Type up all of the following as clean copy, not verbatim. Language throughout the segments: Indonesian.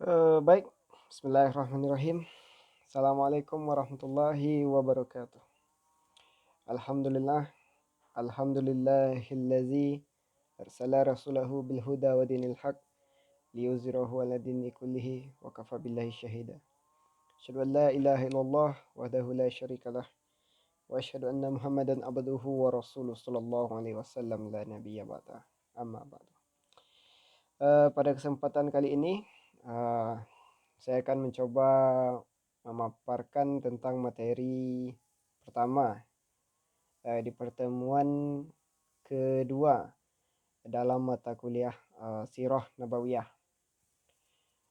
Baik, bismillahirrahmanirrahim. Assalamualaikum warahmatullahi wabarakatuh. Alhamdulillah, alhamdulillahillazi arsala rasulahu bil huda wa dinil haq liyuzhirahu ala dini kullihi wa kafa billahi syahida. Asyhadu an la ilaha illallah wahdahu la syarikalah wa asyhadu anna Muhammadan abduhu wa rasuluh sallallahu alaihi wasallam la nabiyya ba'da. Amma ba'du. Pada kesempatan kali ini saya akan mencoba memaparkan tentang materi pertama di pertemuan kedua dalam mata kuliah Sirah Nabawiyah,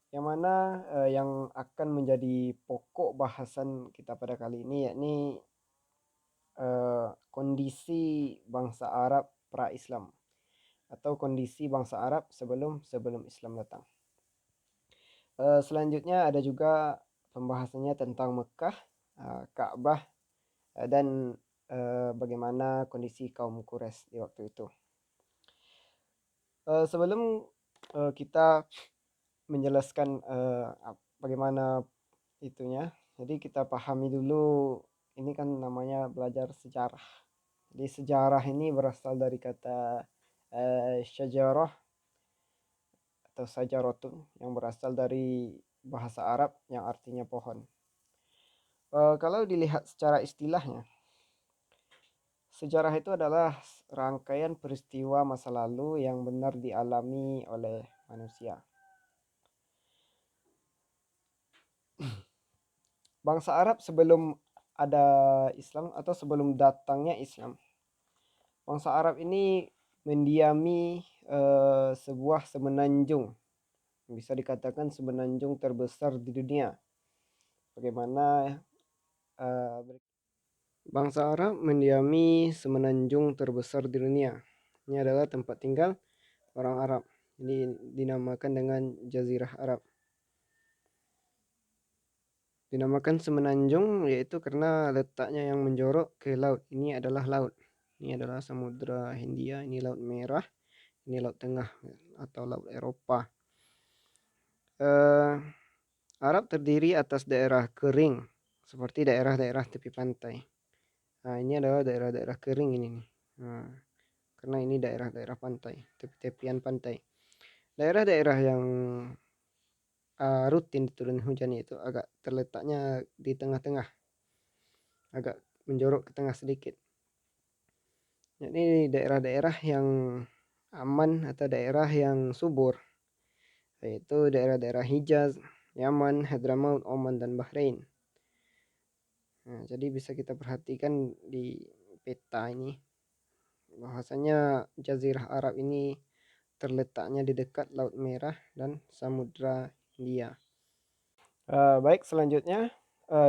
yang mana yang akan menjadi pokok bahasan kita pada kali ini yakni kondisi bangsa Arab pra-Islam atau kondisi bangsa Arab sebelum Islam datang. Selanjutnya ada juga pembahasannya tentang Mekah, Ka'bah, dan bagaimana kondisi kaum Quraisy di waktu itu. Sebelum kita menjelaskan bagaimana itunya, jadi kita pahami dulu, ini kan namanya belajar sejarah. Jadi sejarah ini berasal dari kata syajarah atau sajaratun yang berasal dari bahasa Arab yang artinya pohon. Kalau dilihat secara istilahnya, sejarah itu adalah rangkaian peristiwa masa lalu yang benar dialami oleh manusia. Bangsa Arab sebelum ada Islam atau sebelum datangnya Islam, bangsa Arab ini mendiami sebuah semenanjung, bisa dikatakan semenanjung terbesar di dunia. Bagaimana bangsa Arab mendiami semenanjung terbesar di dunia. Ini adalah tempat tinggal orang Arab. Ini dinamakan dengan Jazirah Arab. Dinamakan semenanjung yaitu karena letaknya yang menjorok ke laut. Ini adalah laut. Ini adalah Samudra Hindia, ini Laut Merah, ini Laut Tengah atau Laut Eropa. Arab terdiri atas daerah kering seperti daerah-daerah tepi pantai. Nah, ini adalah daerah-daerah kering ini nih. Nah, karena ini daerah-daerah pantai, tepi-tepian pantai. Daerah-daerah yang rutin diturunkan hujan itu agak terletaknya di tengah-tengah, agak menjorok ke tengah sedikit. Jadi daerah-daerah yang aman atau daerah yang subur, yaitu daerah-daerah Hijaz, Yaman, Hadramaut, Oman, dan Bahrain. Nah, jadi bisa kita perhatikan di peta ini bahwasanya Jazirah Arab ini terletaknya di dekat Laut Merah dan Samudra Hindia. Baik, selanjutnya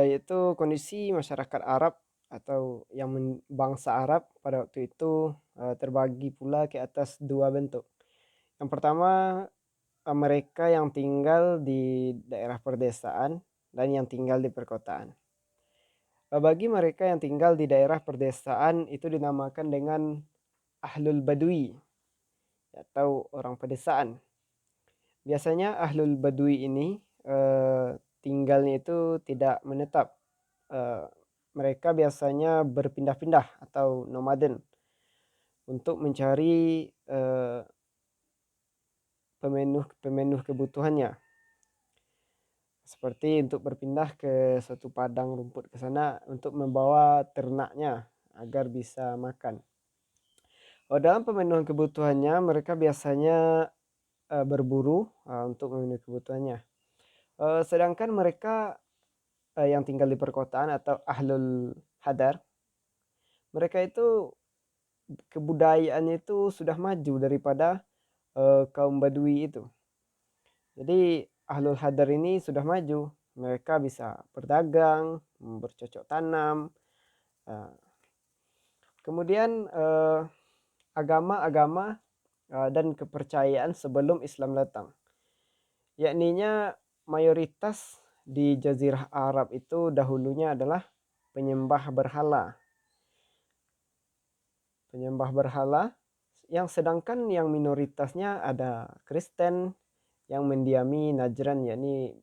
yaitu kondisi masyarakat Arab atau yang bangsa Arab pada waktu itu terbagi pula ke atas dua bentuk. Yang pertama, mereka yang tinggal di daerah perdesaan dan yang tinggal di perkotaan. Bagi mereka yang tinggal di daerah perdesaan itu dinamakan dengan Ahlul Badui atau orang pedesaan. Biasanya Ahlul Badui ini tinggalnya itu tidak menetap. Mereka biasanya berpindah-pindah atau nomaden untuk mencari pemenuh kebutuhannya. Seperti untuk berpindah ke suatu padang rumput ke sana untuk membawa ternaknya agar bisa makan. Dalam pemenuhan kebutuhannya mereka biasanya berburu untuk memenuhi kebutuhannya. Sedangkan mereka yang tinggal di perkotaan atau Ahlul Hadar, mereka itu kebudayaannya itu sudah maju daripada kaum Badui itu. Jadi Ahlul Hadar ini sudah maju, mereka bisa berdagang, bercocok tanam. Kemudian agama-agama dan kepercayaan sebelum Islam datang, yakninya mayoritas di Jazirah Arab itu dahulunya adalah penyembah berhala. Penyembah berhala, yang sedangkan yang minoritasnya ada Kristen, yang mendiami Najran, yakni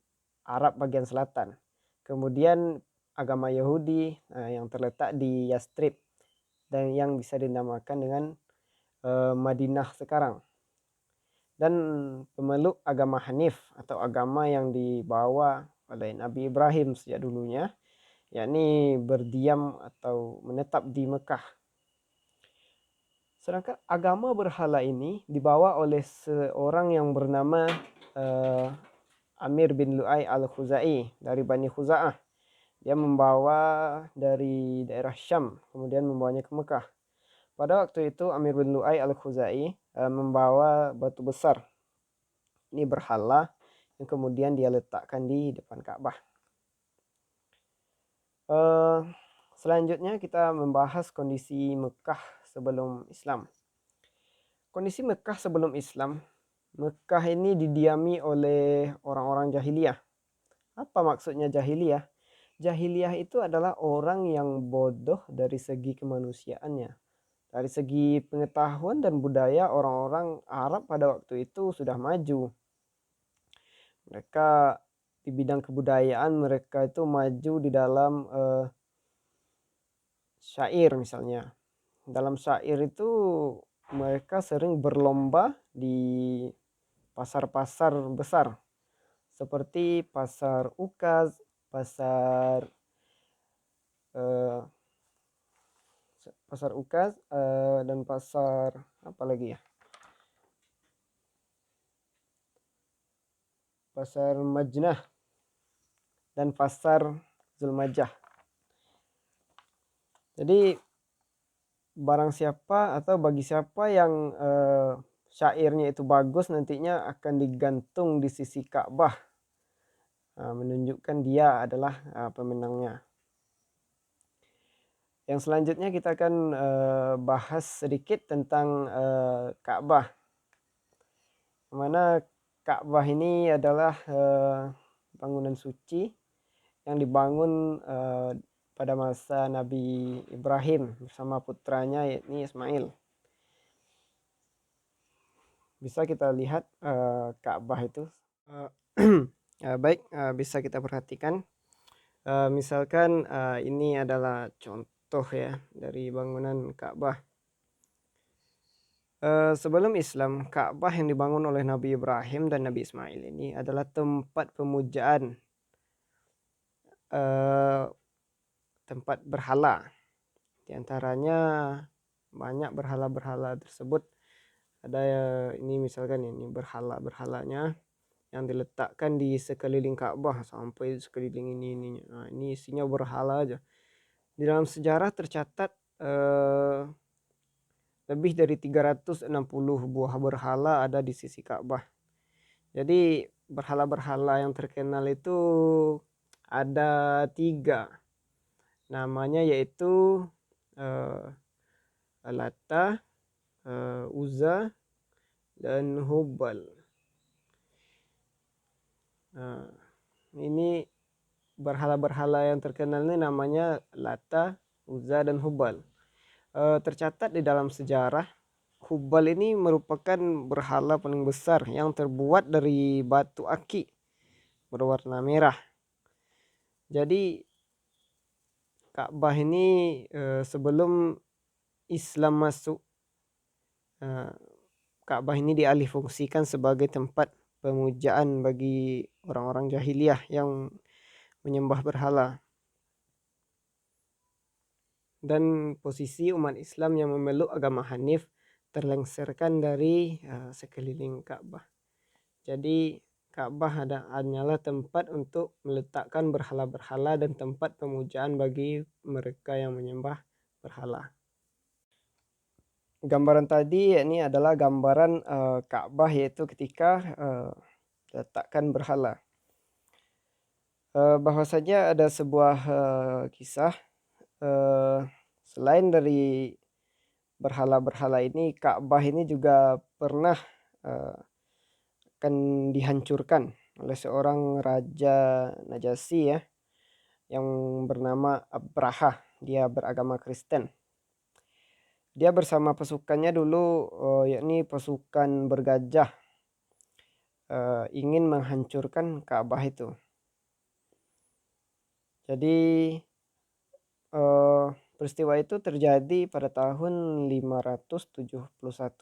Arab bagian selatan. Kemudian agama Yahudi yang terletak di Yastrib dan yang bisa dinamakan dengan Madinah sekarang. Dan pemeluk agama Hanif atau agama yang dibawa oleh Nabi Ibrahim sejak dulunya, yakni berdiam atau menetap di Mekah. Sedangkan agama berhala ini dibawa oleh seorang yang bernama Amir bin Lu'ay al-Khuzai dari Bani Khuza'ah. Dia membawa dari daerah Syam, kemudian membawanya ke Mekah. Pada waktu itu Amir bin Lu'ay al-Khuzai membawa batu besar. Ini berhala yang kemudian dia letakkan di depan Ka'bah. Selanjutnya kita membahas kondisi Mekah sebelum Islam. Kondisi Mekah sebelum Islam, Mekah ini didiami oleh orang-orang jahiliyah. Apa maksudnya jahiliyah? Jahiliyah itu adalah orang yang bodoh dari segi kemanusiaannya. Dari segi pengetahuan dan budaya, orang-orang Arab pada waktu itu sudah maju. Mereka di bidang kebudayaan, mereka itu maju di dalam syair misalnya. Dalam syair itu mereka sering berlomba di pasar-pasar besar. Seperti pasar Ukaz, pasar Ukaz dan pasar apa lagi ya? Pasar Majnah dan pasar Zulmajah. Jadi barang siapa atau bagi siapa yang syairnya itu bagus, nantinya akan digantung di sisi Ka'bah, menunjukkan dia adalah pemenangnya. Yang selanjutnya kita akan bahas sedikit tentang Ka'bah. Mana Ka'bah ini adalah bangunan suci yang dibangun pada masa Nabi Ibrahim bersama putranya yakni Ismail. Bisa kita lihat Ka'bah itu. Baik, bisa kita perhatikan. Misalkan ini adalah contoh ya dari bangunan Ka'bah. Sebelum Islam, Ka'bah yang dibangun oleh Nabi Ibrahim dan Nabi Ismail ini adalah tempat pemujaan, tempat berhala. Di antaranya banyak berhala-berhala tersebut. Ada ini misalkan ini berhalanya yang diletakkan di sekeliling Ka'bah sampai sekeliling ini. Nah, ini isinya berhala aja. Di dalam sejarah tercatat lebih dari 360 buah berhala ada di sisi Ka'bah. Jadi berhala-berhala yang terkenal itu ada 3. Namanya yaitu Lata, Uzza, dan Hubal. Ini berhala-berhala yang terkenal ini namanya Lata, Uzza, dan Hubal. Tercatat di dalam sejarah, Hubal ini merupakan berhala paling besar yang terbuat dari batu aki berwarna merah. Jadi Ka'bah ini sebelum Islam masuk, Ka'bah ini dialihfungsikan sebagai tempat pemujaan bagi orang-orang jahiliyah yang menyembah berhala. Dan posisi umat Islam yang memeluk agama Hanif terlengserkan dari sekeliling Ka'bah. Jadi Ka'bah hanyalah tempat untuk meletakkan berhala-berhala dan tempat pemujaan bagi mereka yang menyembah berhala. Gambaran tadi ini adalah gambaran Ka'bah, yaitu ketika letakkan berhala. Bahwasanya ada sebuah kisah, selain dari berhala-berhala ini, Ka'bah ini juga pernah akan dihancurkan oleh seorang raja Najasyi ya, yang bernama Abraha. Dia beragama Kristen. Dia bersama pasukannya dulu yakni pasukan bergajah ingin menghancurkan Ka'bah itu. Jadi peristiwa itu terjadi pada tahun 571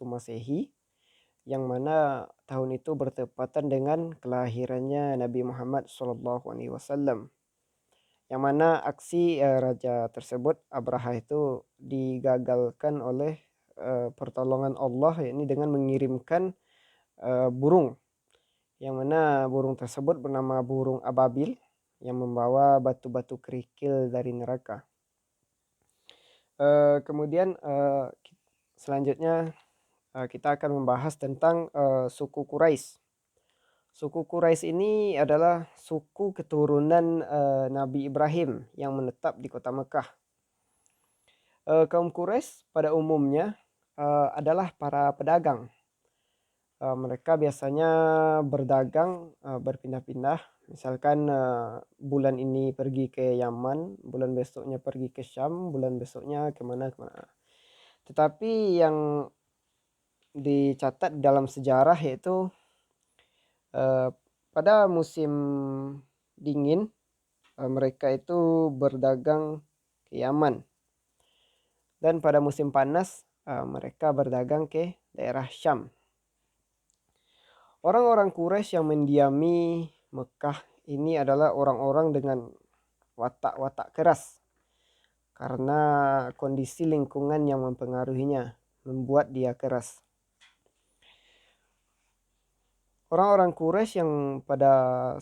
Masehi, yang mana tahun itu bertepatan dengan kelahirannya Nabi Muhammad SAW. Yang mana aksi raja tersebut, Abraha, itu digagalkan oleh pertolongan Allah, yakni dengan mengirimkan burung, yang mana burung tersebut bernama burung ababil, yang membawa batu-batu kerikil dari neraka. Kemudian selanjutnya kita akan membahas tentang suku Quraisy. Suku Quraisy ini adalah suku keturunan Nabi Ibrahim yang menetap di kota Mekah. Kaum Quraisy pada umumnya adalah para pedagang. Mereka biasanya berdagang berpindah-pindah. Misalkan bulan ini pergi ke Yaman, bulan besoknya pergi ke Syam, bulan besoknya kemana-kemana. Tetapi yang dicatat dalam sejarah yaitu pada musim dingin mereka itu berdagang ke Yaman, dan pada musim panas mereka berdagang ke daerah Syam. Orang-orang Quraisy yang mendiami Mekah ini adalah orang-orang dengan watak-watak keras, karena kondisi lingkungan yang mempengaruhinya membuat dia keras. Orang-orang Quraisy yang pada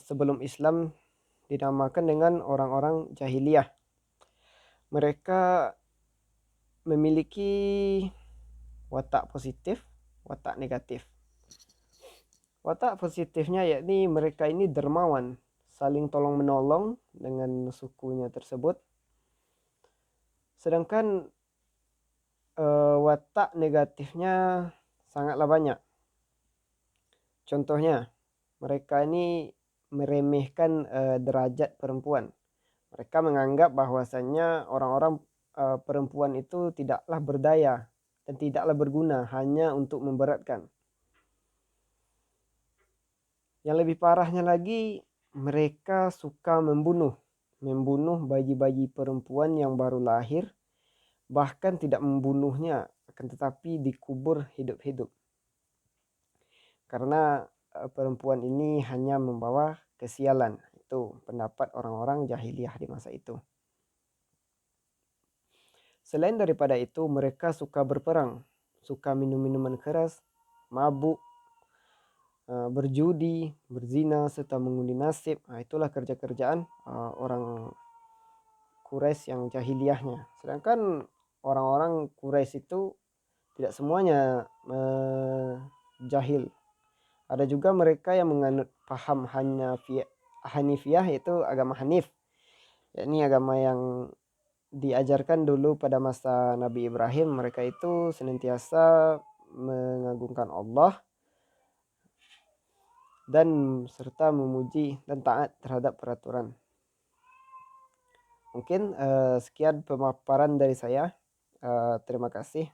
sebelum Islam dinamakan dengan orang-orang jahiliyah. Mereka memiliki watak positif, watak negatif. Watak positifnya yakni mereka ini dermawan, saling tolong menolong dengan sukunya tersebut. Sedangkan watak negatifnya sangatlah banyak. Contohnya, mereka ini meremehkan derajat perempuan. Mereka menganggap bahwasannya orang-orang perempuan itu tidaklah berdaya dan tidaklah berguna, hanya untuk memberatkan. Yang lebih parahnya lagi, mereka suka membunuh bayi-bayi perempuan yang baru lahir, bahkan tidak membunuhnya, akan tetapi dikubur hidup-hidup. Karena perempuan ini hanya membawa kesialan. Itu pendapat orang-orang jahiliyah di masa itu. Selain daripada itu, mereka suka berperang, suka minum minuman keras, mabuk, berjudi, berzina, serta mengundi nasib. Itulah kerja-kerjaan orang Quraisy yang jahiliyahnya. Sedangkan orang-orang Quraisy itu tidak semuanya jahil. Ada juga mereka yang menganut paham Hanifiyah, yaitu agama Hanif, yakni agama yang diajarkan dulu pada masa Nabi Ibrahim. Mereka itu senantiasa mengagungkan Allah dan serta memuji dan taat terhadap peraturan. Mungkin sekian pemaparan dari saya. Terima kasih.